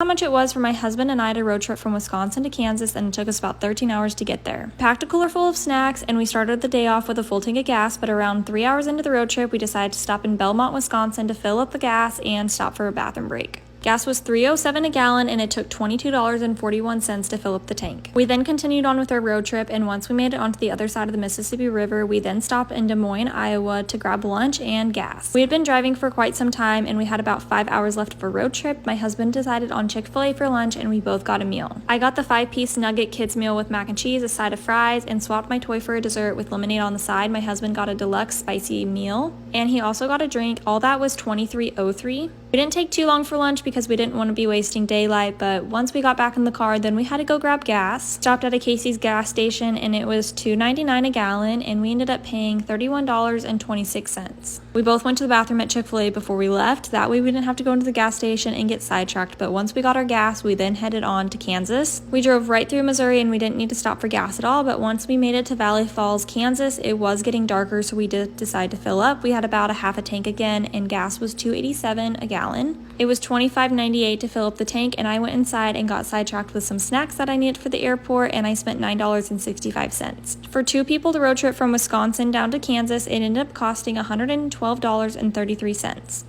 How much it was for my husband and I to road trip from Wisconsin to Kansas, and it took us about 13 hours to get there. Packed a cooler full of snacks, and we started the day off with a full tank of gas, but around 3 hours into the road trip, we decided to stop in Belmont, Wisconsin to fill up the gas and stop for a bathroom break. Gas was $3.07 a gallon, and it took $22.41 to fill up the tank. We then continued on with our road trip, and once we made it onto the other side of the Mississippi River, we then stopped in Des Moines, Iowa to grab lunch and gas. We had been driving for quite some time, and we had about 5 hours left of our road trip. My husband decided on Chick-fil-A for lunch, and we both got a meal. I got the 5-piece nugget kids meal with mac and cheese, a side of fries, and swapped my toy for a dessert with lemonade on the side. My husband got a deluxe spicy meal, and he also got a drink. All that was $23.03. We didn't take too long for lunch because we didn't want to be wasting daylight, but once we got back in the car, then we had to go grab gas. Stopped at a Casey's gas station, and it was $2.99 a gallon, and we ended up paying $31.26. We both went to the bathroom at Chick-fil-A before we left. That way we didn't have to go into the gas station and get sidetracked, but once we got our gas, we then headed on to Kansas. We drove right through Missouri, and we didn't need to stop for gas at all, but once we made it to Valley Falls, Kansas, it was getting darker, so we did decide to fill up. We had about a half a tank again, and gas was $2.87 a gallon. It was $25.98 to fill up the tank, and I went inside and got sidetracked with some snacks that I needed for the airport, and I spent $9.65. For 2 people, the road trip from Wisconsin down to Kansas, it ended up costing $112.33.